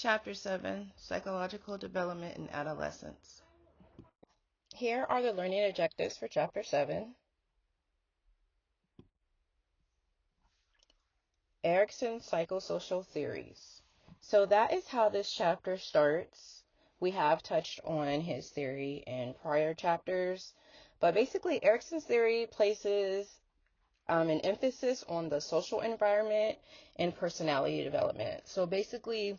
Chapter 7, Psychological Development in Adolescence. Here are the learning objectives for Chapter 7. Erikson's Psychosocial Theories. So that is how this chapter starts. We have touched on his theory in prior chapters, but basically Erikson's theory places an emphasis on the social environment and personality development. So basically,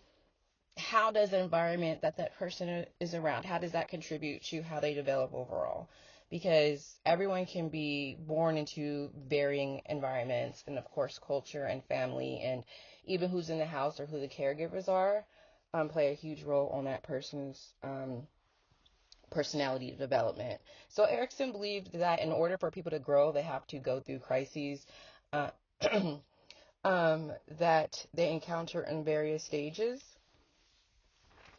how does the environment that person is around, how does that contribute to how they develop overall? Because everyone can be born into varying environments, and of course culture and family and even who's in the house or who the caregivers are play a huge role on that person's personality development. So Erikson believed that in order for people to grow, they have to go through crises uh, that they encounter in various stages,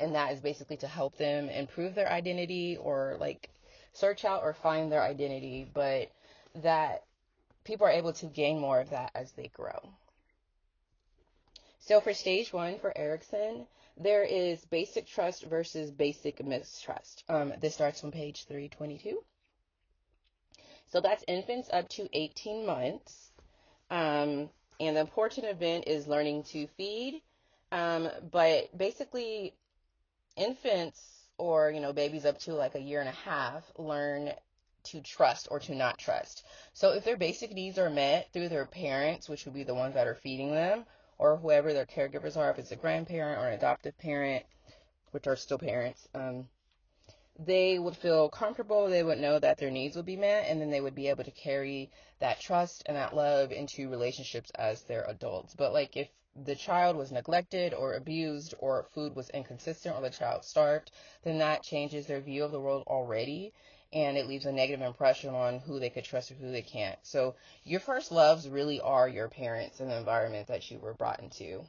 and that is basically to help them improve their identity or like search out or find their identity, but that people are able to gain more of that as they grow. So for stage 1 for Erikson, there is basic trust versus basic mistrust. This starts on page 322. So that's infants up to 18 months. And the important event is learning to feed. But basically, infants or babies up to like a year and a half learn to trust or to not trust. So if their basic needs are met through their parents, which would be the ones that are feeding them, or whoever their caregivers are, if it's a grandparent or an adoptive parent, which are still parents, they would feel comfortable. They would know that their needs would be met, and then they would be able to carry that trust and that love into relationships as they're adults. But like if the child was neglected or abused or food was inconsistent or the child starved, then that changes their view of the world already, and it leaves a negative impression on who they could trust or who they can't. So your first loves really are your parents and the environment that you were brought into,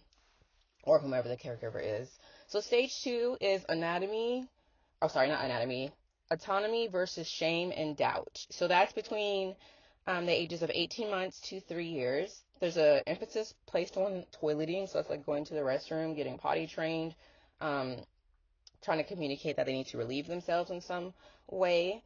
or whomever the caregiver is. So stage 2 is anatomy. Oh, sorry, not anatomy. Autonomy versus shame and doubt. So that's between the ages of 18 months to 3 years. There's an emphasis placed on toileting, so it's like going to the restroom, getting potty trained, um, trying to communicate that they need to relieve themselves in some way.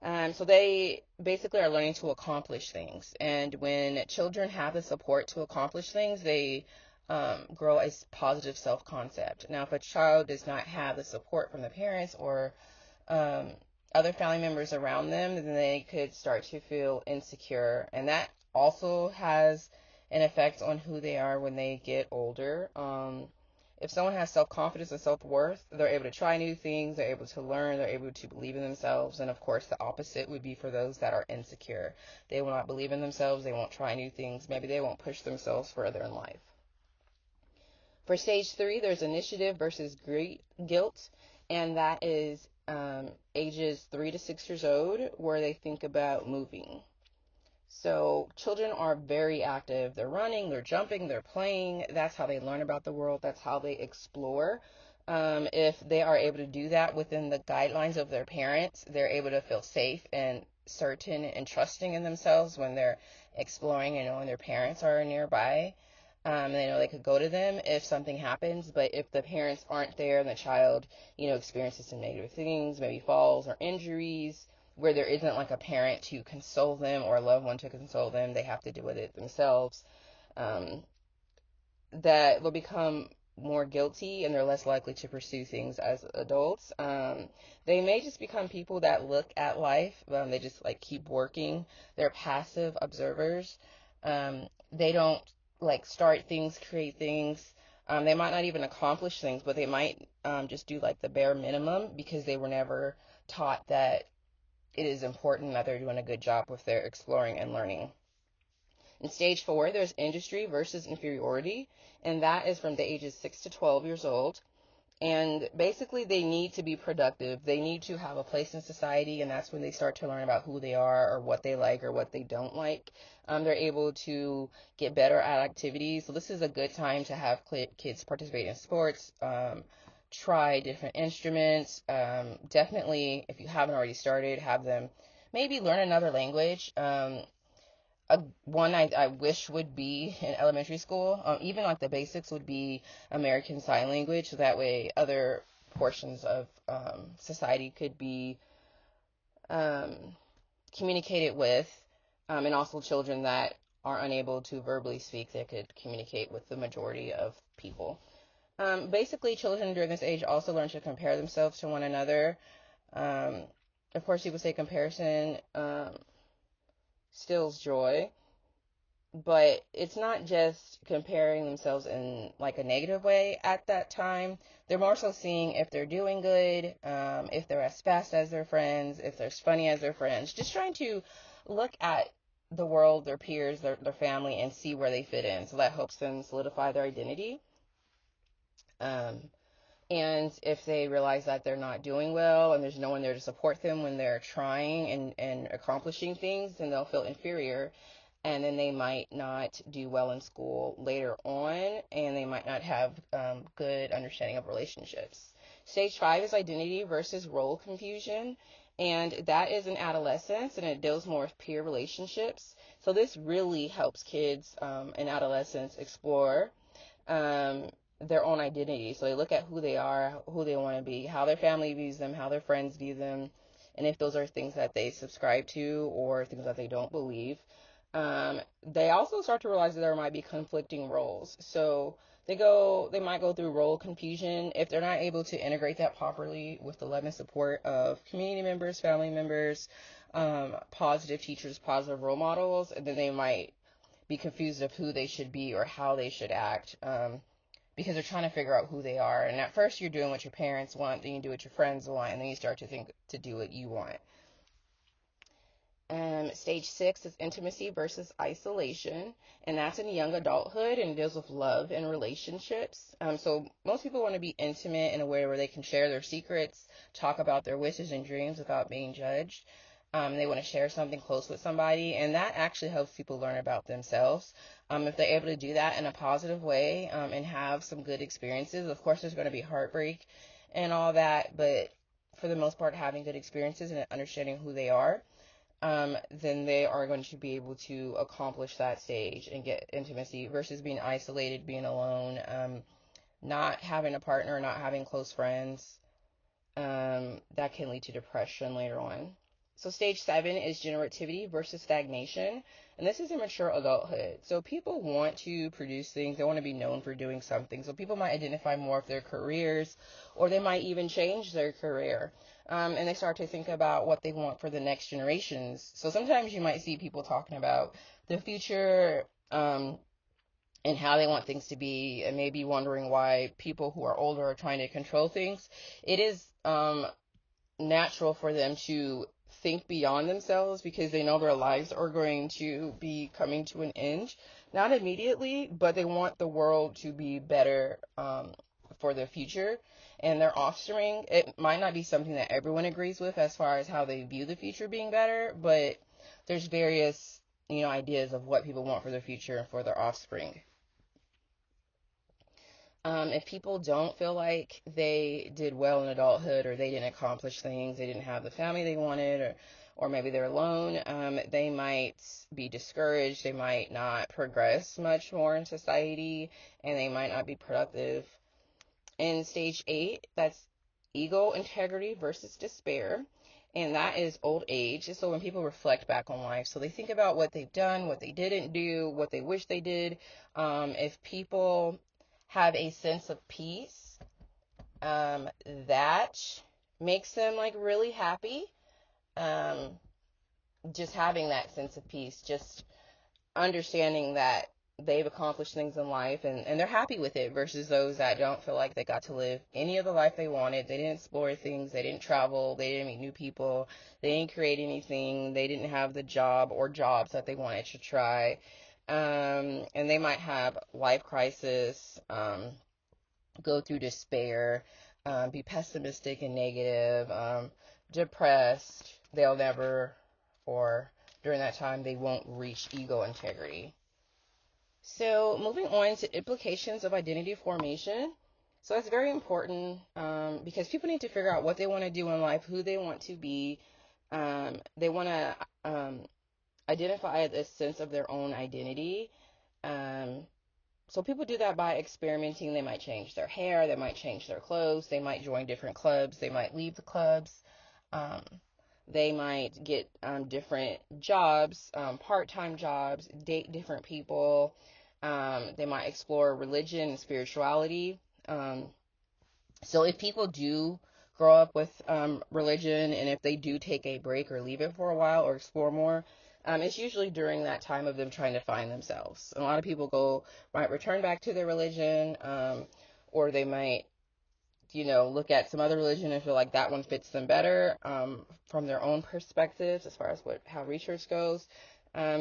So they basically are learning to accomplish things. And when children have the support to accomplish things, they grow a positive self-concept. Now, if a child does not have the support from the parents or um, other family members around them, then they could start to feel insecure. And that also has an effect on who they are when they get older. If someone has self-confidence and self-worth, they're able to try new things, they're able to learn, they're able to believe in themselves. And of course, the opposite would be for those that are insecure. They will not believe in themselves, they won't try new things, maybe they won't push themselves further in life. For stage 3, there's initiative versus guilt, and that is ages 3 to 6 years old, where they think about moving. So children are very active. They're running, they're jumping, they're playing. That's how they learn about the world. That's how they explore. If they are able to do that within the guidelines of their parents, they're able to feel safe and certain and trusting in themselves when they're exploring and knowing their parents are nearby. They know they could go to them if something happens. But if the parents aren't there and the child, experiences some negative things, maybe falls or injuries, where there isn't like a parent to console them or a loved one to console them, they have to deal with it themselves. Um, that will become more guilty and they're less likely to pursue things as adults. They may just become people that look at life. They just like keep working. They're passive observers. They don't like start things, create things. They might not even accomplish things, but they might just do like the bare minimum because they were never taught that it is important that they're doing a good job with their exploring and learning. In stage 4, there's industry versus inferiority, and that is from the ages 6 to 12 years old. And basically, they need to be productive. They need to have a place in society, and that's when they start to learn about who they are or what they like or what they don't like. They're able to get better at activities. So this is a good time to have kids participate in sports, try different instruments. Definitely, if you haven't already started, have them maybe learn another language. one I wish would be in elementary school. Even like the basics would be American Sign Language, so that way other portions of society could be um, communicated with, and also children that are unable to verbally speak, they could communicate with the majority of people. Basically, children during this age also learn to compare themselves to one another. Um, of course, people say comparison stills joy, but it's not just comparing themselves in like a negative way at that time. They're more so seeing if they're doing good, if they're as fast as their friends, if they're as funny as their friends, just trying to look at the world, their peers, their family, and see where they fit in. So that helps them solidify their identity. Um, and if they realize that they're not doing well and there's no one there to support them when they're trying and accomplishing things, then they'll feel inferior, and then they might not do well in school later on, and they might not have good understanding of relationships. Stage 5 is identity versus role confusion, and that is in adolescence, and it deals more with peer relationships. So this really helps kids in adolescence explore um, their own identity. So they look at who they are, who they want to be, how their family views them, how their friends view them, and if those are things that they subscribe to or things that they don't believe. They also start to realize that there might be conflicting roles. So they might go through role confusion if they're not able to integrate that properly with the love and support of community members, family members, positive teachers, positive role models, and then they might be confused of who they should be or how they should act, because they're trying to figure out who they are. And at first you're doing what your parents want, then you do what your friends want, and then you start to think to do what you want. Stage 6 is intimacy versus isolation, and that's in young adulthood and deals with love and relationships. So most people want to be intimate in a way where they can share their secrets, talk about their wishes and dreams without being judged. They want to share something close with somebody, and that actually helps people learn about themselves. If they're able to do that in a positive way and have some good experiences, of course, there's going to be heartbreak and all that, but for the most part, having good experiences and understanding who they are, then they are going to be able to accomplish that stage and get intimacy versus being isolated, being alone, not having a partner, not having close friends. That can lead to depression later on. So stage 7 is generativity versus stagnation, and this is immature adulthood. So people want to produce things, they want to be known for doing something. So people might identify more with their careers, or they might even change their career. And they start to think about what they want for the next generations. So sometimes you might see people talking about the future, and how they want things to be, and maybe wondering why people who are older are trying to control things. It is natural for them to think beyond themselves because they know their lives are going to be coming to an end. Not immediately, but they want the world to be better for their future and their offspring. It might not be something that everyone agrees with as far as how they view the future being better, but there's various, ideas of what people want for their future and for their offspring. If people don't feel like they did well in adulthood, or they didn't accomplish things, they didn't have the family they wanted, or maybe they're alone, they might be discouraged, they might not progress much more in society, and they might not be productive. In stage 8, that's ego integrity versus despair, and that is old age. So when people reflect back on life, so they think about what they've done, what they didn't do, what they wish they did. If people have a sense of peace, that makes them like really happy. Um, just having that sense of peace, just understanding that they've accomplished things in life, and they're happy with it, versus those that don't feel like they got to live any of the life they wanted. They didn't explore things, they didn't travel, they didn't meet new people, they didn't create anything, they didn't have the job or jobs that they wanted to try. And they might have life crisis, go through despair, be pessimistic and negative, depressed. They'll never, or during that time, they won't reach ego integrity. So moving on to implications of identity formation. So that's very important, because people need to figure out what they want to do in life, who they want to be. They want to identify this sense of their own identity. So people do that by experimenting. They might change their hair, they might change their clothes, they might join different clubs, they might leave the clubs, um, they might get different jobs, part-time jobs, date different people. They might explore religion and spirituality. So if people do grow up with religion, and if they do take a break or leave it for a while or explore more, it's usually during that time of them trying to find themselves. A lot of people might return back to their religion, or they might, look at some other religion and feel like that one fits them better, from their own perspectives as far as how research goes.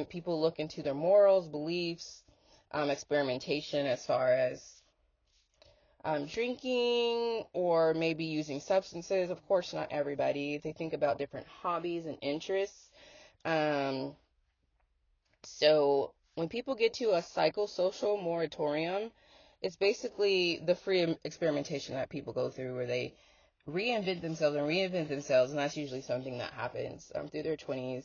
People look into their morals, beliefs, experimentation as far as drinking or maybe using substances. Of course, not everybody. They think about different hobbies and interests. Um, so when people get to a psychosocial moratorium, it's basically the free experimentation that people go through where they reinvent themselves, and that's usually something that happens through their 20s.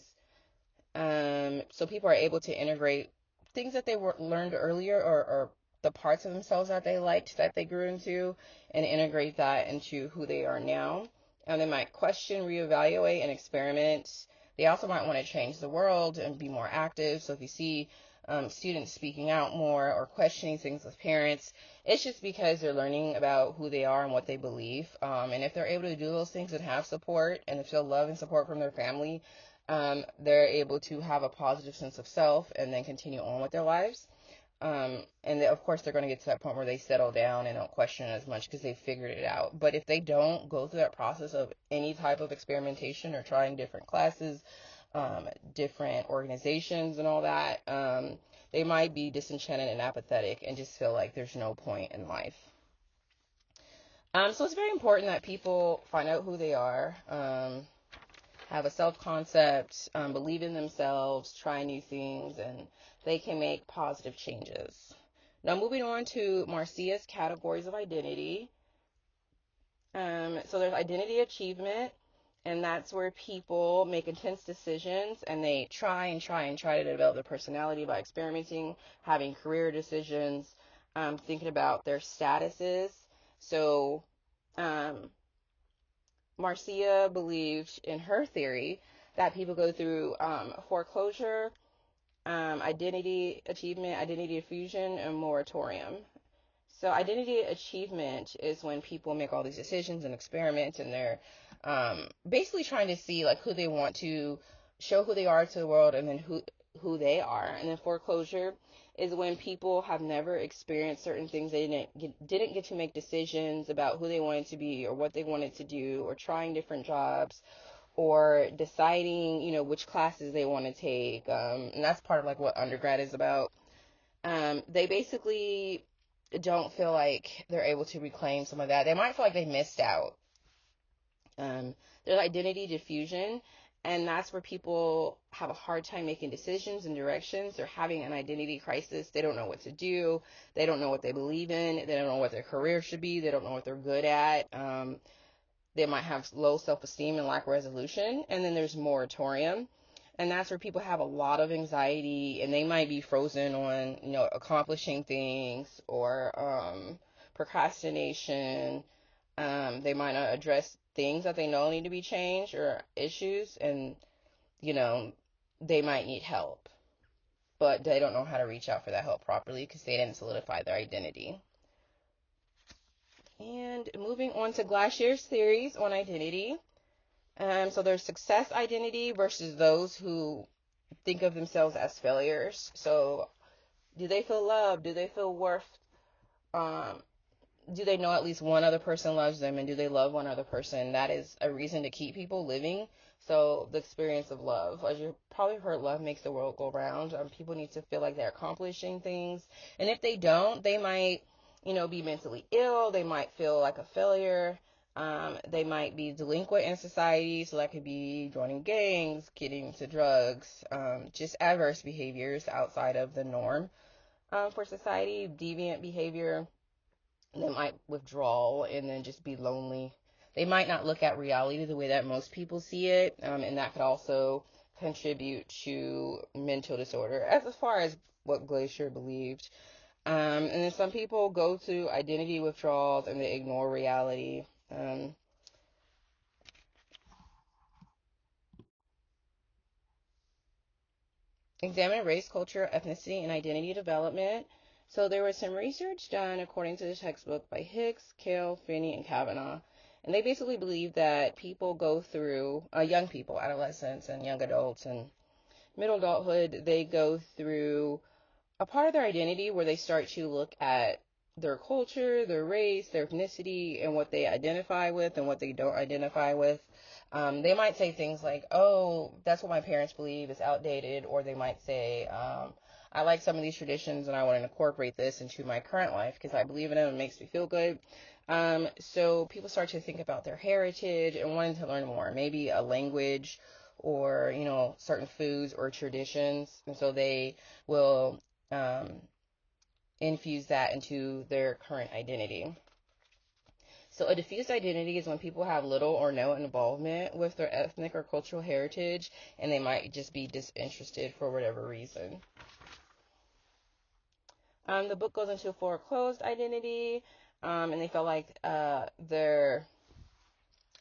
So people are able to integrate things that they learned earlier, or the parts of themselves that they liked that they grew into, and integrate that into who they are now. And they might question, reevaluate, and experiment. They also might want to change the world and be more active. So if you see students speaking out more or questioning things with parents, it's just because they're learning about who they are and what they believe. And if they're able to do those things and have support and feel love and support from their family, they're able to have a positive sense of self and then continue on with their lives. And of course, they're going to get to that point where they settle down and don't question as much because they figured it out. But if they don't go through that process of any type of experimentation or trying different classes, different organizations and all that, they might be disenchanted and apathetic and just feel like there's no point in life. So it's very important that people find out who they are, have a self-concept, believe in themselves, try new things, and they can make positive changes. Now, moving on to Marcia's categories of identity. So there's identity achievement, and that's where people make intense decisions, and they try to develop their personality by experimenting, having career decisions, thinking about their statuses. So, Marcia believed in her theory that people go through foreclosure, identity achievement, identity diffusion, and moratorium. So identity achievement is when people make all these decisions and experiments, and they're basically trying to see like who they want to show who they are to the world, and then who they are. And then foreclosure is when people have never experienced certain things. They didn't get to make decisions about who they wanted to be or what they wanted to do, or trying different jobs, or deciding, which classes they want to take. And that's part of like what undergrad is about. They basically don't feel like they're able to reclaim some of that. They might feel like they missed out. There's identity diffusion, and that's where people have a hard time making decisions and directions. They're having an identity crisis. They don't know what to do. They don't know what they believe in. They don't know what their career should be. They don't know what they're good at. They might have low self-esteem and lack resolution. And then there's moratorium, and that's where people have a lot of anxiety, and they might be frozen on, accomplishing things, or procrastination. They might not address things that they know need to be changed, or issues, and, they might need help, but they don't know how to reach out for that help properly because they didn't solidify their identity. And moving on to Glashier's theories on identity. So there's success identity versus those who think of themselves as failures. So do they feel loved? Do they feel worth? Do they know at least one other person loves them, and do they love one other person? That is a reason to keep people living. So the experience of love, as you probably heard, love makes the world go round. People need to feel like they're accomplishing things, and if they don't, they might, be mentally ill. They might feel like a failure. They might be delinquent in society, so that could be joining gangs, getting into drugs, just adverse behaviors outside of the norm for society, deviant behavior. They might withdraw and then just be lonely. They might not look at reality the way that most people see it, and that could also contribute to mental disorder, as far as what Glacier believed. And then some people go through identity withdrawals and they ignore reality. Examine race, culture, ethnicity, and identity development. So there was some research done according to the textbook by Hicks, Kale, Finney, and Kavanaugh. And they basically believe that people go through, young people, adolescents, and young adults, and middle adulthood, they go through a part of their identity where they start to look at their culture, their race, their ethnicity, and what they identify with and what they don't identify with. They might say things like, oh, that's what my parents believe is outdated, or they might say, I like some of these traditions and I want to incorporate this into my current life because I believe in them and it makes me feel good. So people start to think about their heritage and wanting to learn more, maybe a language or, certain foods or traditions. And so they will infuse that into their current identity. So a diffused identity is when people have little or no involvement with their ethnic or cultural heritage, and they might just be disinterested for whatever reason. The book goes into foreclosed identity, and they feel like their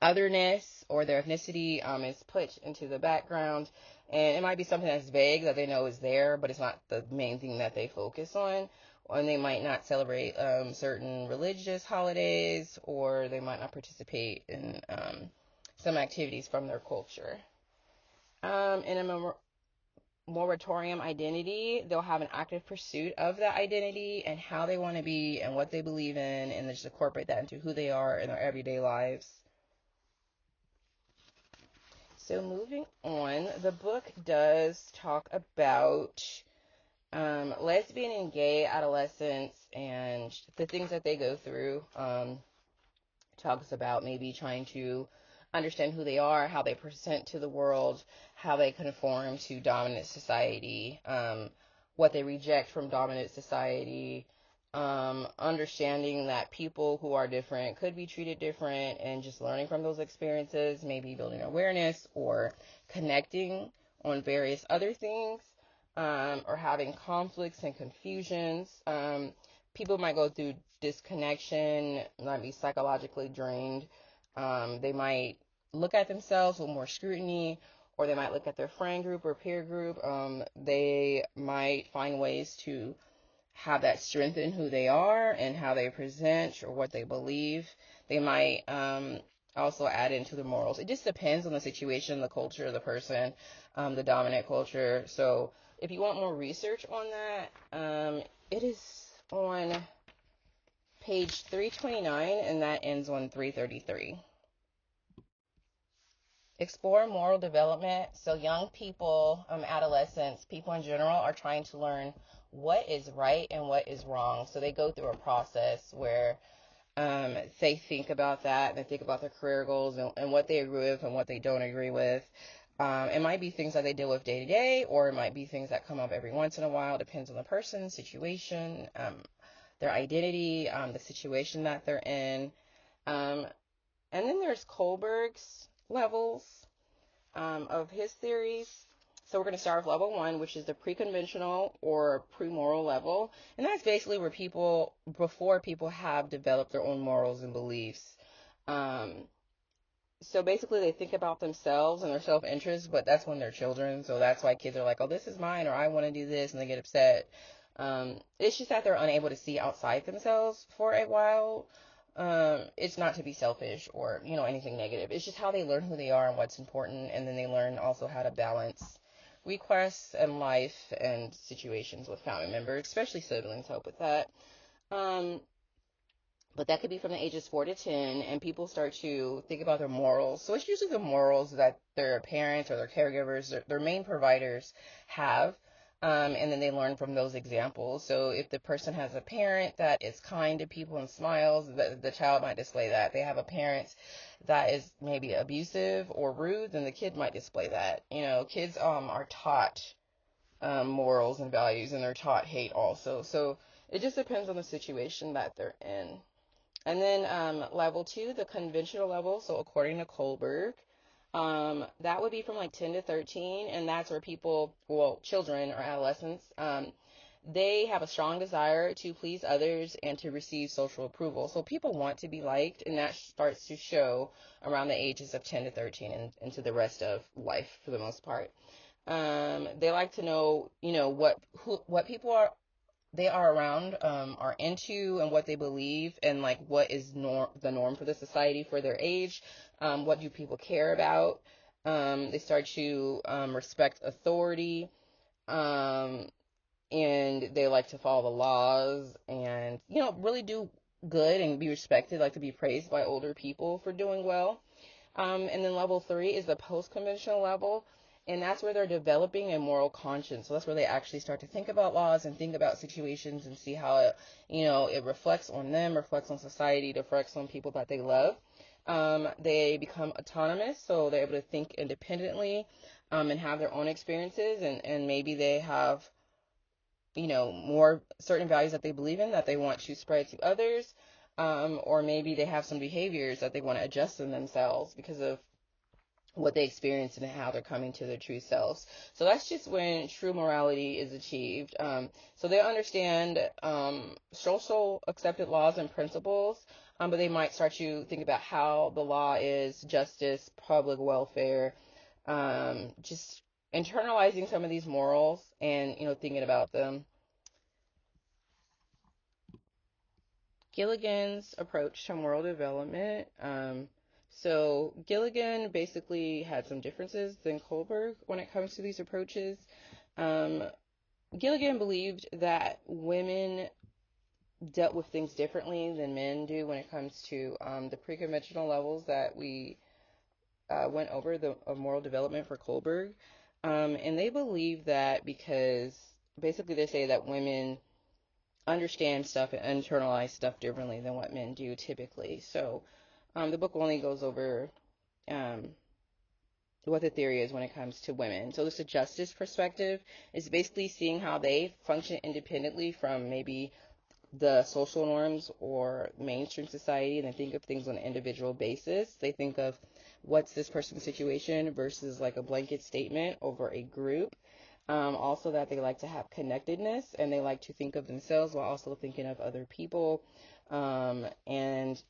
otherness or their ethnicity is put into the background, and it might be something that's vague that they know is there, but it's not the main thing that they focus on. And they might not celebrate certain religious holidays, or they might not participate in some activities from their culture. In a moratorium identity, they'll have an active pursuit of that identity and how they want to be and what they believe in, and they just incorporate that into who they are in their everyday lives. So moving on, the book does talk about lesbian and gay adolescents and the things that they go through. Talks about maybe trying to understand who they are, how they present to the world, how they conform to dominant society, what they reject from dominant society, understanding that people who are different could be treated different, and just learning from those experiences, maybe building awareness or connecting on various other things, or having conflicts and confusions. People might go through disconnection, might be psychologically drained. They might look at themselves with more scrutiny, or they might look at their friend group or peer group. They might find ways to have that strengthen who they are and how they present or what they believe. They might also add into the morals. It just depends on the situation, the culture, the person, the dominant culture. So if you want more research on that, it is on page 329, and that ends on 333. Explore moral development. So young people, adolescents, people in general are trying to learn what is right and what is wrong. So they go through a process where they think about that, and they think about their career goals and what they agree with and what they don't agree with. It might be things that they deal with day to day, or it might be things that come up every once in a while. Depends on the person, situation, their identity, the situation that they're in. And then there's Kohlberg's levels of his theories. So we're going to start with level 1, which is the pre-conventional or pre-moral level. And that's basically where before people have developed their own morals and beliefs. So basically they think about themselves and their self-interest, but that's when they're children. So that's why kids are like, oh, this is mine, or I want to do this, and they get upset. It's just that they're unable to see outside themselves for a while. It's not to be selfish or, anything negative. It's just how they learn who they are and what's important, and then they learn also how to balance requests and life and situations with family members, especially siblings help with that. But that could be from the ages 4 to 10, and people start to think about their morals. So it's usually the morals that their parents or their caregivers, their main providers have. And then they learn from those examples. So if the person has a parent that is kind to people and smiles, the child might display that. They have a parent that is maybe abusive or rude, then the kid might display that. Kids are taught morals and values, and they're taught hate also. So it just depends on the situation that they're in. And then level 2, the conventional level. So according to Kohlberg, That would be from like 10 to 13, and that's where people, well, children or adolescents, they have a strong desire to please others and to receive social approval. So people want to be liked, and that starts to show around the ages of 10 to 13 and into the rest of life for the most part. They like to know, what people they are around, are into and what they believe and like what is the norm for the society for their age. What do people care about? They start to respect authority, um, and they like to follow the laws and really do good and be respected, like to be praised by older people for doing well. And then level 3 is the post-conventional level, and that's where they're developing a moral conscience. So that's where they actually start to think about laws and think about situations and see how it reflects on them, reflects on society, reflects on people that they love. They become autonomous, so they're able to think independently, and have their own experiences, and maybe they have more certain values that they believe in that they want to spread to others, or maybe they have some behaviors that they want to adjust in themselves because of what they experience and how they're coming to their true selves. So that's just when true morality is achieved. So they understand social accepted laws and principles, but they might start to think about how the law is justice, public welfare, just internalizing some of these morals and thinking about them. Gilligan's approach to moral development. So Gilligan basically had some differences than Kohlberg when it comes to these approaches. Um, Gilligan believed that women dealt with things differently than men do when it comes to the pre-conventional levels that we went over of moral development for Kohlberg. And they believe that because basically they say that women understand stuff and internalize stuff differently than what men do typically. So the book only goes over um, what the theory is when it comes to women. So this a justice perspective is basically seeing how they function independently from maybe the social norms or mainstream society, and they think of things on an individual basis. They think of what's this person's situation versus like a blanket statement over a group. Also, that they like to have connectedness and they like to think of themselves while also thinking of other people, and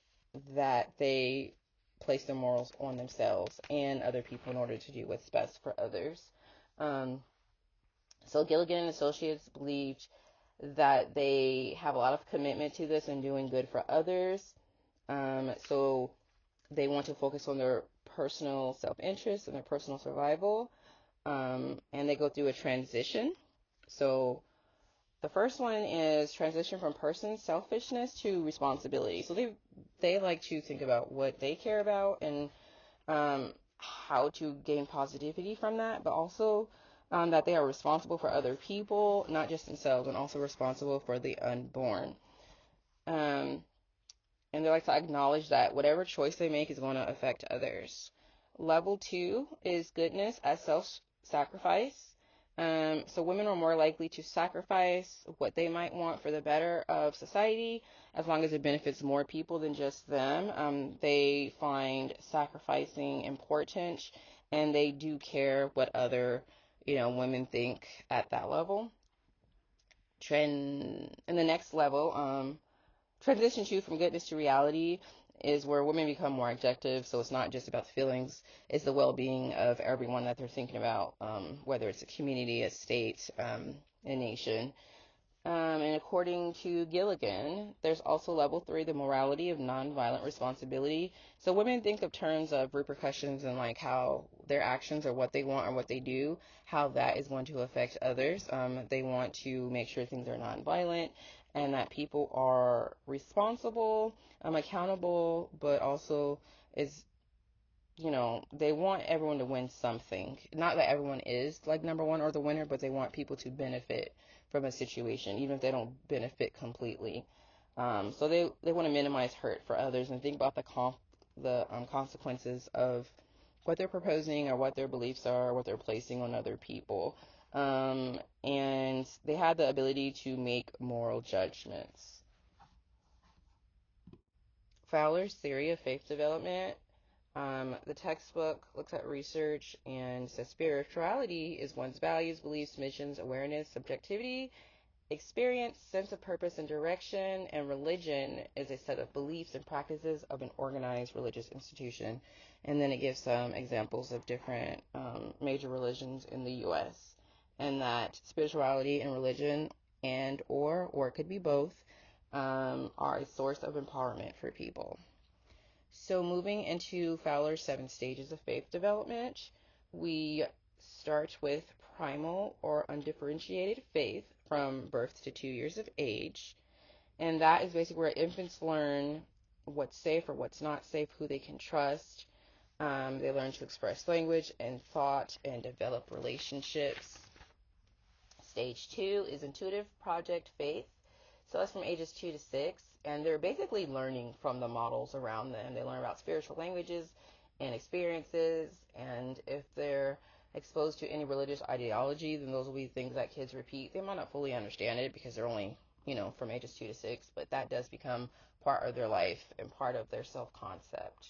that they place their morals on themselves and other people in order to do what's best for others. Um, so Gilligan and Associates believed that they have a lot of commitment to this and doing good for others. So they want to focus on their personal self-interest and their personal survival. And they go through a transition. So the first one is transition from person selfishness to responsibility. So they like to think about what they care about and how to gain positivity from that, but also that they are responsible for other people, not just themselves, and also responsible for the unborn. Um, and they like to acknowledge that whatever choice they make is going to affect others. Level 2 is goodness as self-sacrifice. So women are more likely to sacrifice what they might want for the better of society, as long as it benefits more people than just them. They find sacrificing important, and they do care what other, women think at that level. In the next level, transition to from goodness to reality is where women become more objective. So it's not just about the feelings, it's the well-being of everyone that they're thinking about, whether it's a community, a state, a nation. And according to Gilligan, there's also level 3, the morality of nonviolent responsibility. So women think of terms of repercussions and like how their actions or what they want or what they do, how that is going to affect others. They want to make sure things are nonviolent and that people are responsible, accountable, but also is they want everyone to win something. Not that everyone is like number one or the winner, but they want people to benefit from a situation, even if they don't benefit completely. So they want to minimize hurt for others and think about the consequences of what they're proposing or what their beliefs are, what they're placing on other people. And they have the ability to make moral judgments. Fowler's theory of faith development. The textbook looks at research and says spirituality is one's values, beliefs, missions, awareness, subjectivity, experience, sense of purpose and direction, and religion is a set of beliefs and practices of an organized religious institution. And then it gives some examples of different major religions in the U.S. and that spirituality and religion or it could be both, are a source of empowerment for people. So moving into Fowler's 7 stages of faith development, we start with primal or undifferentiated faith from birth to 2 years of age. And that is basically where infants learn what's safe or what's not safe, who they can trust. They learn to express language and thought and develop relationships. Stage 2 is intuitive project faith. So that's from ages 2 to 6. And they're basically learning from the models around them. They learn about spiritual languages and experiences. And if they're exposed to any religious ideology, then those will be things that kids repeat. They might not fully understand it because they're only, from ages 2 to 6. But that does become part of their life and part of their self-concept.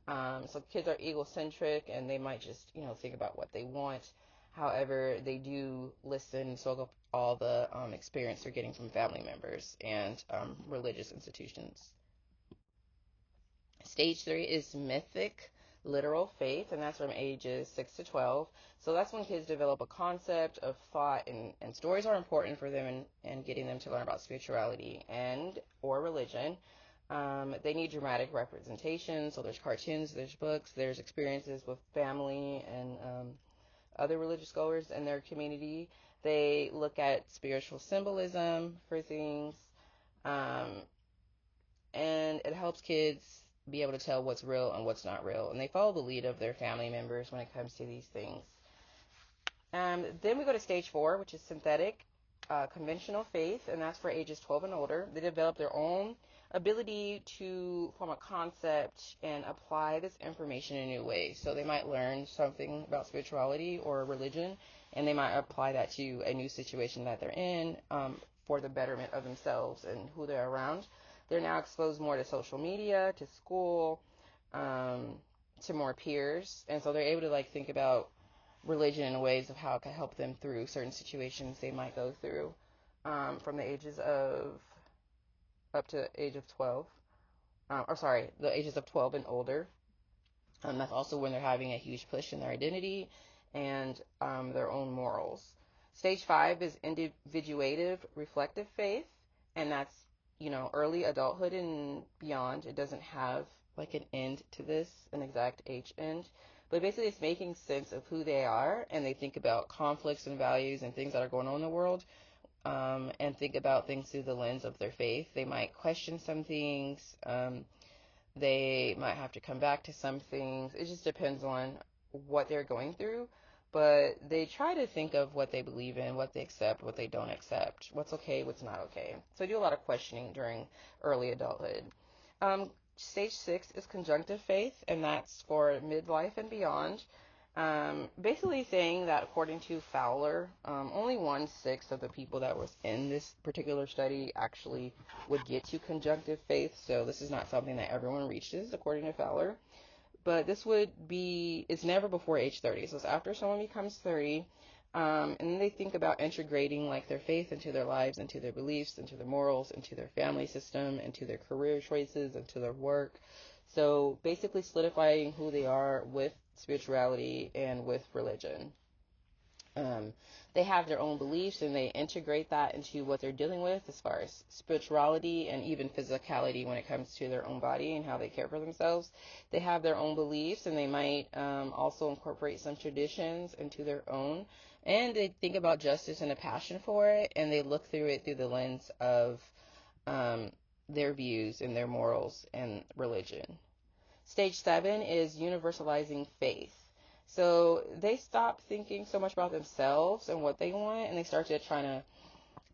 So kids are egocentric and they might just, think about what they want. However, they do listen and soak up all the experience they're getting from family members and religious institutions. Stage 3 is mythic, literal faith, and that's from ages 6 to 12. So that's when kids develop a concept of thought, and stories are important for them and getting them to learn about spirituality or religion. They need dramatic representation, so there's cartoons, there's books, there's experiences with family and other religious scholars in their community. They look at spiritual symbolism for things, and it helps kids be able to tell what's real and what's not real, and they follow the lead of their family members when it comes to these things. Then we go to stage 4, which is synthetic, conventional faith, and that's for ages 12 and older. They develop their own ability to form a concept and apply this information in a new way. So they might learn something about spirituality or religion, and they might apply that to a new situation that they're in, for the betterment of themselves and who they're around. They're now exposed more to social media, to school, to more peers, and so they're able to think about religion in ways of how it can help them through certain situations they might go through, from the ages of up to the age of 12, the ages of 12 and older. That's also when they're having a huge push in their identity and their own morals. Stage 5 is individuative, reflective faith, and that's, early adulthood and beyond. It doesn't have an end to this, an exact age end. But basically it's making sense of who they are, and they think about conflicts and values and things that are going on in the world, and think about things through the lens of their faith. They might question some things. They might have to come back to some things. It just depends on what they're going through. But they try to think of what they believe in, what they accept, what they don't accept, what's okay, what's not okay. So I do a lot of questioning during early adulthood. Stage 6 is conjunctive faith, and that's for midlife and beyond. Basically saying that according to Fowler, only 1/6 of the people that was in this particular study actually would get to conjunctive faith. So this is not something that everyone reaches, according to Fowler. But this it's never before age 30. So it's after someone becomes 30, and then they think about integrating their faith into their lives, into their beliefs, into their morals, into their family system, into their career choices, into their work. So basically solidifying who they are with spirituality and with religion. They have their own beliefs, and they integrate that into what they're dealing with as far as spirituality and even physicality when it comes to their own body and how they care for themselves. They have their own beliefs, and they might also incorporate some traditions into their own. And they think about justice and a passion for it, and they look through it through the lens of their views and their morals and religion. Stage 7 is universalizing faith. So they stop thinking so much about themselves and what they want, and they start to try to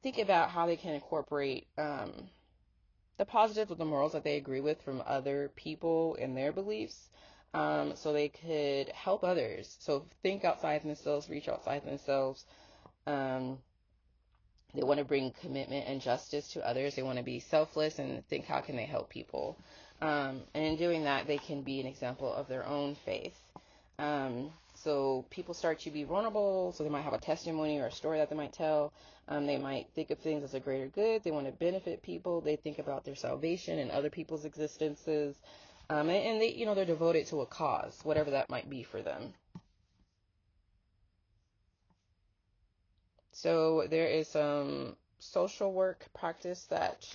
think about how they can incorporate the positives of the morals that they agree with from other people and their beliefs, so they could help others. So think outside themselves, reach outside themselves. They want to bring commitment and justice to others. They want to be selfless and think how can they help people. And in in doing that, they can be an example of their own faith. So people start to be vulnerable, so they might have a testimony or a story that they might tell. They might think of things as a greater good. They want to benefit people. They think about their salvation and other people's existences. And they, they're devoted to a cause, whatever that might be for them. So there is some social work practice that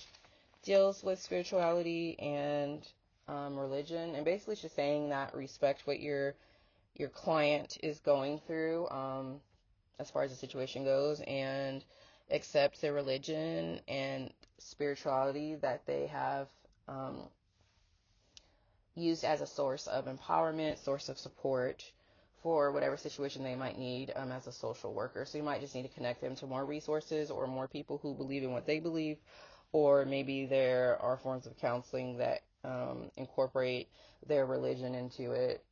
deals with spirituality and religion, and basically just saying that respect what your client is going through as far as the situation goes, and accept their religion and spirituality that they have used as a source of empowerment, source of support for whatever situation they might need as a social worker. So you might just need to connect them to more resources or more people who believe in what they believe, or maybe there are forms of counseling that incorporate their religion into it.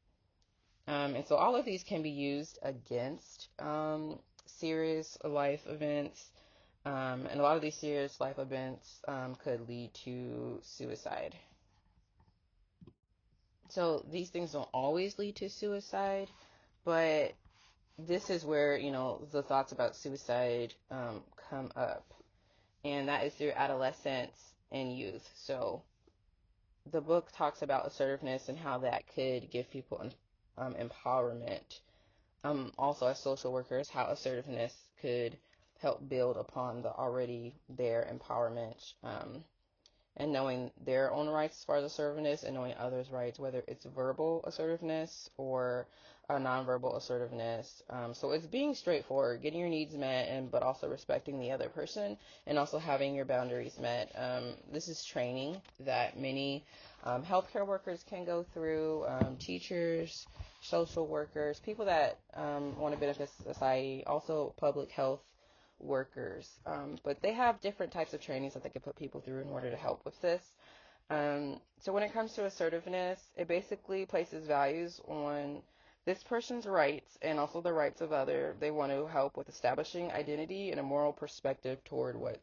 And so all of these can be used against serious life events, and a lot of these serious life events could lead to suicide. So these things don't always lead to suicide, but this is where, the thoughts about suicide come up, and that is through adolescence and youth. So the book talks about assertiveness and how that could give people empowerment. Also, as social workers, how assertiveness could help build upon the already there empowerment, and knowing their own rights as far as assertiveness, and knowing others' rights, whether it's verbal assertiveness or nonverbal assertiveness. So it's being straightforward, getting your needs met, but also respecting the other person, and also having your boundaries met. This is training that many healthcare workers can go through, teachers, social workers, people that want to benefit society, also public health workers, but they have different types of trainings that they can put people through in order to help with this. So when it comes to assertiveness, it basically places values on this person's rights and also the rights of others. They want to help with establishing identity and a moral perspective toward what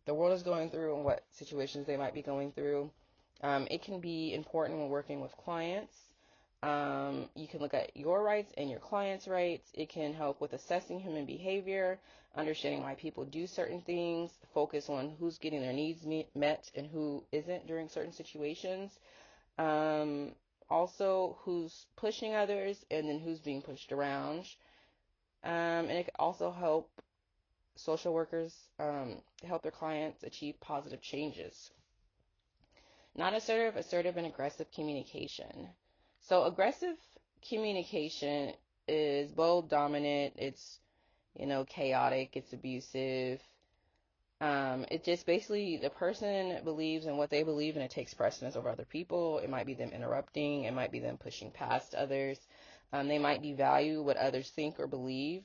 the world is going through and what situations they might be going through. It can be important when working with clients. You can look at your rights and your client's rights. It can help with assessing human behavior, understanding why people do certain things, focus on who's getting their needs met and who isn't during certain situations. Also, who's pushing others and then who's being pushed around. And it can also help social workers help their clients achieve positive changes. Assertive and aggressive communication. So aggressive communication is bold, dominant, it's, chaotic, it's abusive. It just basically, the person believes in what they believe and it takes precedence over other people. It might be them interrupting, it might be them pushing past others. They might devalue what others think or believe.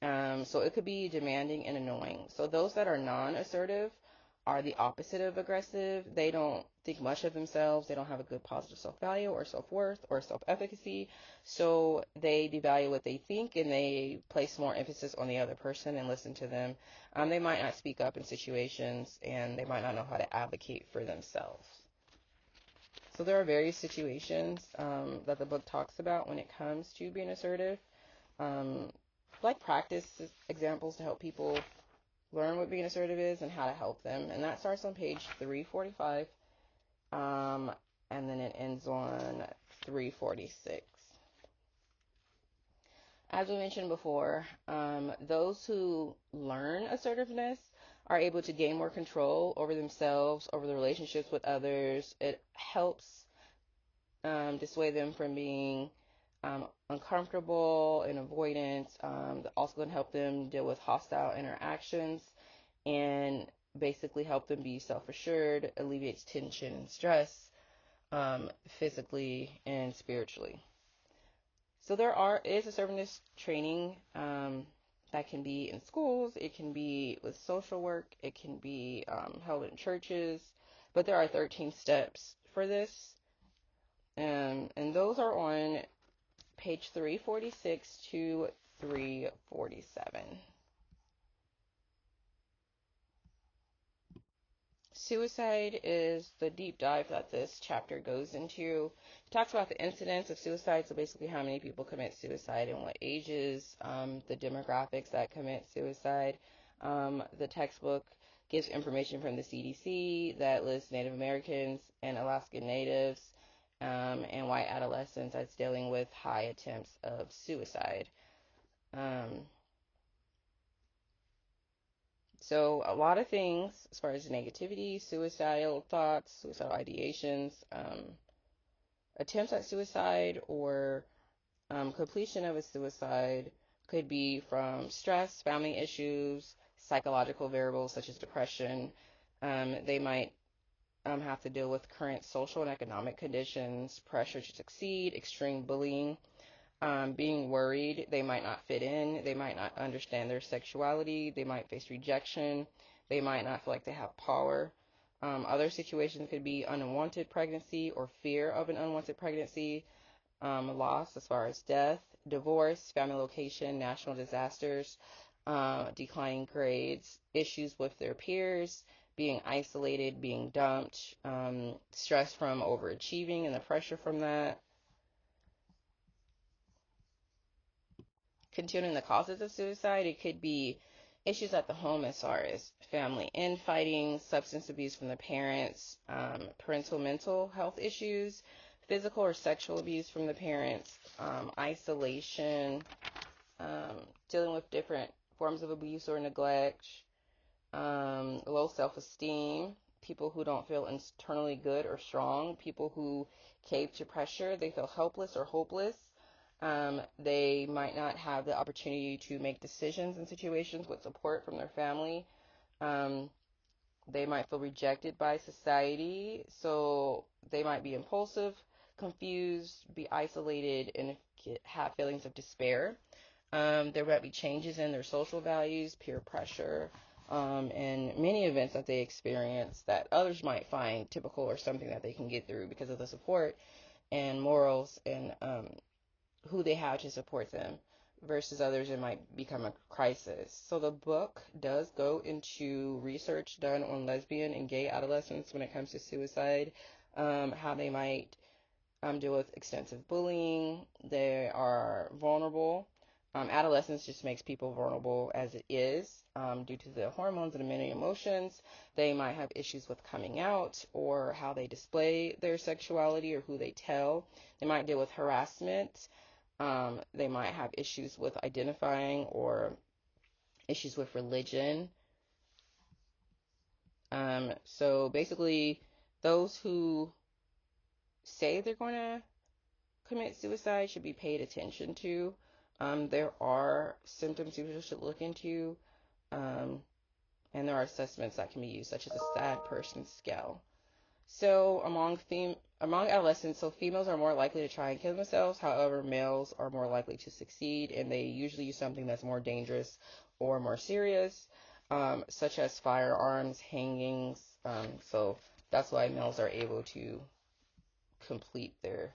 So it could be demanding and annoying. So those that are non-assertive are the opposite of aggressive. They don't think much of themselves. They don't have a good positive self-value or self-worth or self-efficacy. So they devalue what they think and they place more emphasis on the other person and listen to them. They might not speak up in situations and they might not know how to advocate for themselves. So there are various situations that the book talks about when it comes to being assertive. Like practice examples to help people learn what being assertive is and how to help them. And that starts on page 345, and then it ends on 346. As we mentioned before, those who learn assertiveness are able to gain more control over themselves, over the relationships with others. It helps dissuade them from being uncomfortable and avoidance. Also going to help them deal with hostile interactions and basically help them be self-assured, alleviates tension and stress, physically and spiritually. So is assertiveness training that can be in schools, it can be with social work, it can be held in churches, but there are 13 steps for this, and those are on page 346 to 347. Suicide is the deep dive that this chapter goes into. It talks about the incidence of suicide, so basically how many people commit suicide and what ages, the demographics that commit suicide. The textbook gives information from the CDC that lists Native Americans and Alaskan Natives, and white adolescents as dealing with high attempts of suicide. Um, So a lot of things as far as negativity, suicidal thoughts, suicidal ideations, attempts at suicide, or completion of a suicide could be from stress, family issues, psychological variables such as depression. They might have to deal with current social and economic conditions, pressure to succeed, extreme bullying, being worried. They might not fit in. They might not understand their sexuality. They might face rejection. They might not feel like they have power. Other situations could be unwanted pregnancy or fear of an unwanted pregnancy, loss as far as death, divorce, family location, national disasters, declining grades, issues with their peers, being isolated, being dumped, stress from overachieving and the pressure from that. Continuing the causes of suicide, it could be issues at the home as far as family infighting, substance abuse from the parents, parental mental health issues, physical or sexual abuse from the parents, isolation, dealing with different forms of abuse or neglect, low self-esteem, people who don't feel internally good or strong, people who cave to pressure, they feel helpless or hopeless. They might not have the opportunity to make decisions in situations with support from their family. Um, they might feel rejected by society, so they might be impulsive, confused, be isolated, and have feelings of despair. There might be changes in their social values, peer pressure, and many events that they experience that others might find typical or something that they can get through because of the support and morals and who they have to support them, versus others it might become a crisis. So the book does go into research done on lesbian and gay adolescents when it comes to suicide, how they might deal with extensive bullying. They are vulnerable. Adolescence just makes people vulnerable as it is, due to the hormones and many emotions. They might have issues with coming out or how they display their sexuality or who they tell. They might deal with harassment. They might have issues with identifying or issues with religion. So basically, those who say they're going to commit suicide should be paid attention to. There are symptoms you should look into, um, and there are assessments that can be used, such as a sad person scale. So among adolescents, so females are more likely to try and kill themselves. However, males are more likely to succeed, and they usually use something that's more dangerous or more serious, such as firearms, hangings. So that's why males are able to complete their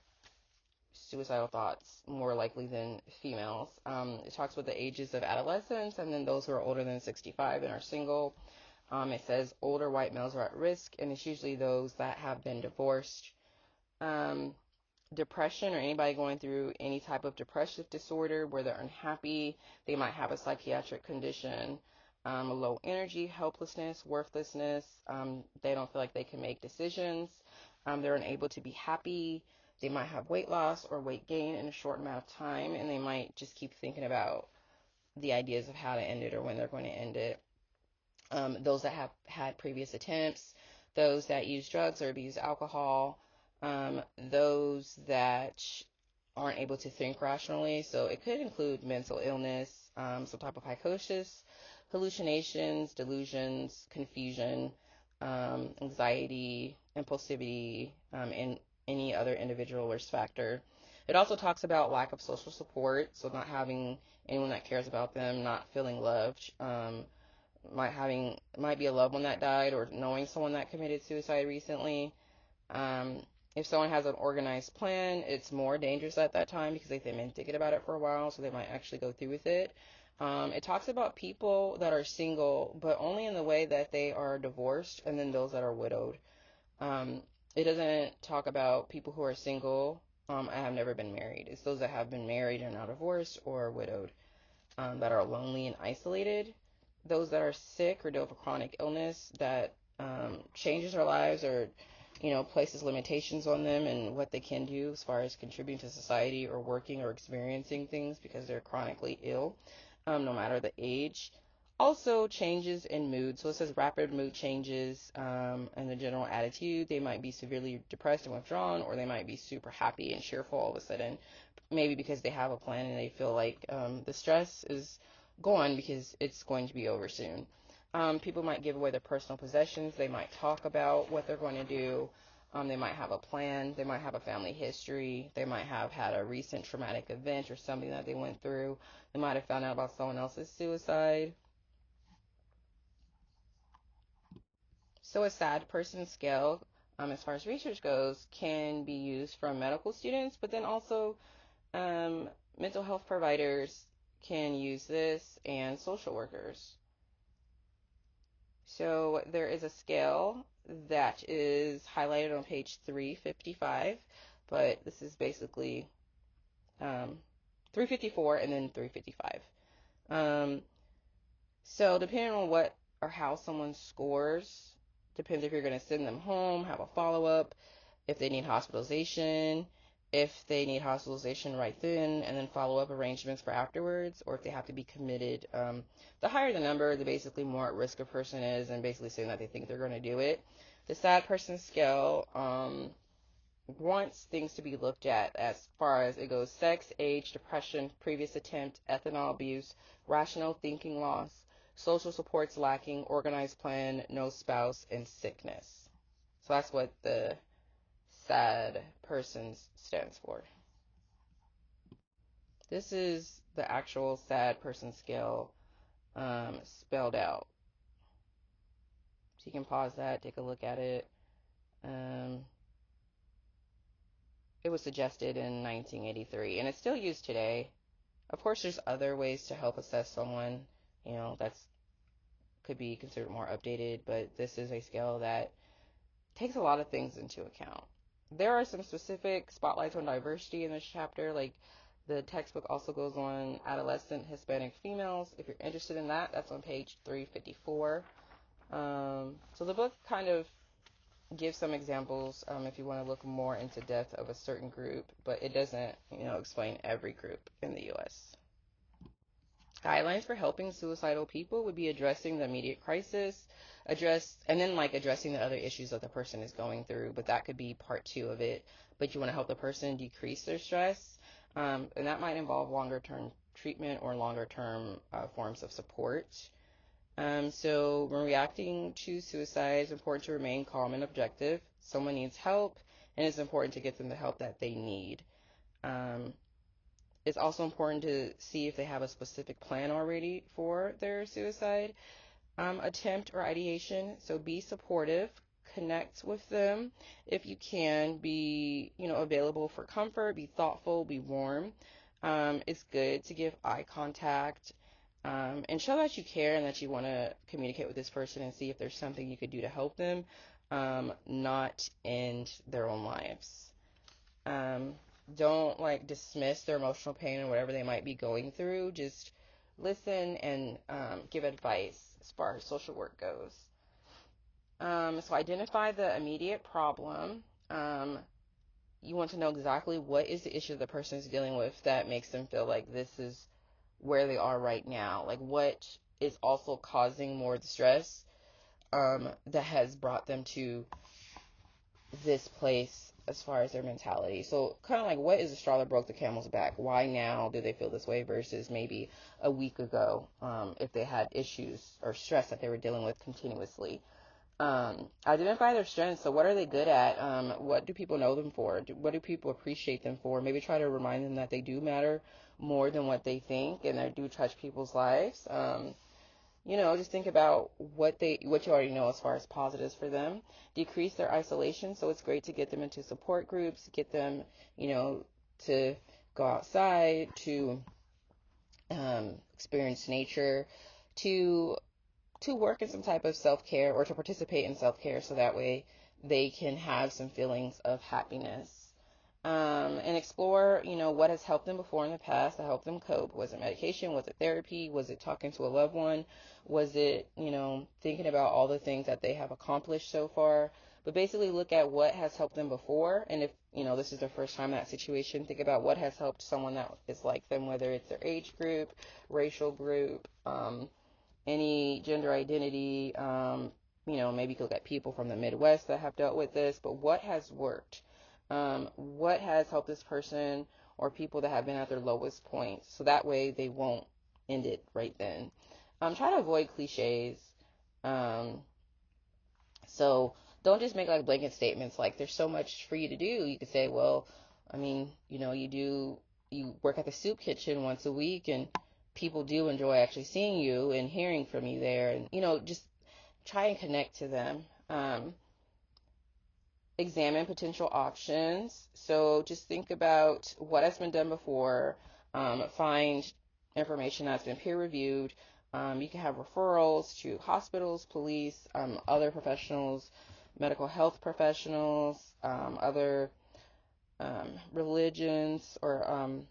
suicidal thoughts more likely than females. It talks about the ages of adolescents and then those who are older than 65 and are single. It says older white males are at risk, and it's usually those that have been divorced. Um, Depression, or anybody going through any type of depressive disorder where they're unhappy, they might have a psychiatric condition. Low energy, helplessness, worthlessness. They don't feel like they can make decisions. They're unable to be happy. They might have weight loss or weight gain in a short amount of time, and they might just keep thinking about the ideas of how to end it or when they're going to end it. Those that have had previous attempts, those that use drugs or abuse alcohol, those that aren't able to think rationally. So it could include mental illness, some type of psychosis, hallucinations, delusions, confusion, anxiety, impulsivity, and any other individual risk factor. It also talks about lack of social support, so not having anyone that cares about them, not feeling loved, might be a loved one that died, or knowing someone that committed suicide recently. Um, if someone has an organized plan, it's more dangerous at that time because they've been thinking about it for a while, so they might actually go through with it. It talks about people that are single, but only in the way that they are divorced, and then those that are widowed. Um, it doesn't talk about people who are single and have never been married. It's those that have been married and are now divorced or widowed, that are lonely and isolated. Those that are sick or deal with a chronic illness that changes their lives or places limitations on them and what they can do as far as contributing to society or working or experiencing things because they're chronically ill, no matter the age. Also, changes in mood. So it says rapid mood changes and the general attitude. They might be severely depressed and withdrawn, or they might be super happy and cheerful all of a sudden. Maybe because they have a plan and they feel like the stress is gone because it's going to be over soon. People might give away their personal possessions. They might talk about what they're going to do. They might have a plan. They might have a family history. They might have had a recent traumatic event or something that they went through. They might have found out about someone else's suicide. So a sad person scale, as far as research goes, can be used from medical students, but then also um, mental health providers can use this and social workers. So there is a scale that is highlighted on page 355, but this is basically 354 and then 355. Um, so depending on what or how someone scores, depends if you're going to send them home, have a follow-up, if they need hospitalization, if they need hospitalization right then, and then follow-up arrangements for afterwards, or if they have to be committed. The higher the number, the basically more at risk a person is, and basically saying that they think they're going to do it. The sad person scale wants things to be looked at as far as it goes: sex, age, depression, previous attempt, ethanol abuse, rational thinking loss, social supports lacking, organized plan, no spouse, and sickness. So that's what the sad persons stands for. This is the actual sad person scale spelled out. So you can pause that, take a look at it. Um, it was suggested in 1983 and it's still used today. Of course, there's other ways to help assess someone, that's could be considered more updated, but this is a scale that takes a lot of things into account. There are some specific spotlights on diversity in this chapter, like the textbook also goes on adolescent Hispanic females. If you're interested in that, that's on page 354. So the book kind of gives some examples if you want to look more into depth of a certain group, but it doesn't, explain every group in the U.S. Guidelines for helping suicidal people would be addressing the immediate crisis, addressing the other issues that the person is going through, but that could be part two of it. But you want to help the person decrease their stress, and that might involve longer term treatment or longer term forms of support. So when reacting to suicide, it's important to remain calm and objective. Someone needs help, and it's important to get them the help that they need. Um, it's also important to see if they have a specific plan already for their suicide attempt or ideation. So be supportive, connect with them if you can. Be available for comfort. Be thoughtful. Be warm. It's good to give eye contact and show that you care and that you want to communicate with this person and see if there's something you could do to help them, not end their own lives. Um, don't dismiss their emotional pain and whatever they might be going through. Just listen and give advice as far as social work goes. So identify the immediate problem. You want to know exactly what is the issue the person is dealing with that makes them feel like this is where they are right now. Like what is also causing more of the stress that has brought them to this place as far as their mentality. So kind of like, what is the straw that broke the camel's back? Why now do they feel this way versus maybe a week ago, if they had issues or stress that they were dealing with continuously? Identify their strengths. So what are they good at? What do people know them for? What do people appreciate them for? Maybe try to remind them that they do matter more than what they think and they do touch people's lives. Just think about what you already know as far as positives for them. Decrease their isolation. So it's great to get them into support groups, get them, to go outside, to experience nature, to work in some type of self-care or to participate in self-care so that way they can have some feelings of happiness. And explore, what has helped them before in the past to help them cope. Was it medication? Was it therapy? Was it talking to a loved one? Was it, thinking about all the things that they have accomplished so far? But basically look at what has helped them before. And if, this is their first time in that situation, think about what has helped someone that is like them, whether it's their age group, racial group, any gender identity. Maybe you could look at people from the Midwest that have dealt with this, but what has worked? What has helped this person or people that have been at their lowest points, so that way they won't end it right then. Try to avoid cliches. So don't just make like blanket statements like there's so much for you to do. You could say, well, you work at the soup kitchen once a week, and people do enjoy actually seeing you and hearing from you there, and just try and connect to them. Examine potential options. So just think about what has been done before. Find information that's been peer reviewed. You can have referrals to hospitals, police, other professionals, medical health professionals, other religions, or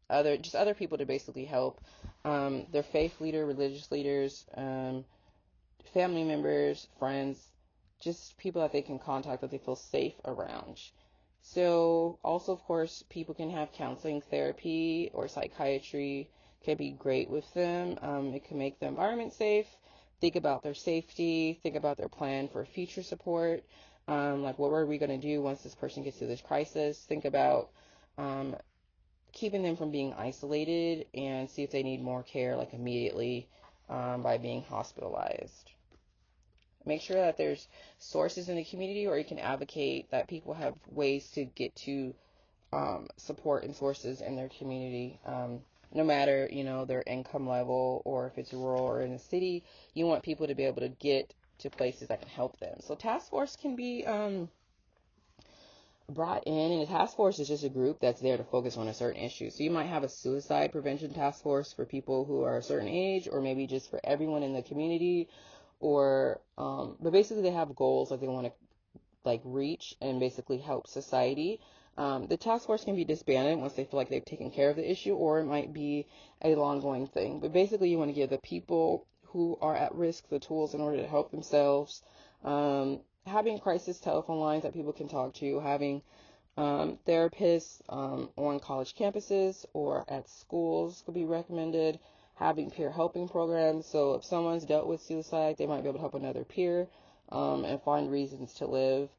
other people to basically help. Their faith leader, religious leaders, family members, friends, just people that they can contact that they feel safe around. So also, of course, people can have counseling, therapy, or psychiatry can be great with them. It can make the environment safe. Think about their safety. Think about their plan for future support. Like, what are we going to do once this person gets through this crisis? Think about keeping them from being isolated and see if they need more care, like immediately, by being hospitalized. Make sure that there's sources in the community, or you can advocate that people have ways to get to support and sources in their community. No matter, their income level, or if it's rural or in the city, you want people to be able to get to places that can help them. So task force can be brought in, and a task force is just a group that's there to focus on a certain issue. So you might have a suicide prevention task force for people who are a certain age, or maybe just for everyone in the community, or but basically they have goals that they want to like reach and basically help society. The task force can be disbanded once they feel like they've taken care of the issue, or it might be a long-going thing. But basically you want to give the people who are at risk the tools in order to help themselves. Having crisis telephone lines that people can talk to, having therapists on college campuses or at schools could be recommended, having peer helping programs. So if someone's dealt with suicide, they might be able to help another peer and find reasons to live.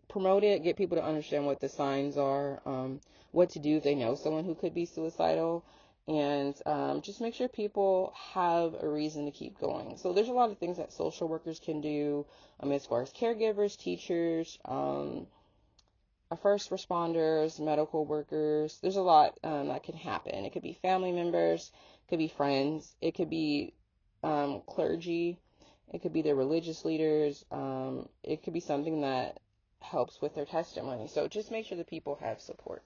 Promote it, get people to understand what the signs are, what to do if they know someone who could be suicidal, and just make sure people have a reason to keep going. So there's a lot of things that social workers can do as far as caregivers, teachers, first responders, medical workers. There's a lot that can happen. It could be family members, it could be friends, it could be clergy, it could be their religious leaders, it could be something that helps with their testimony. So just make sure that people have support.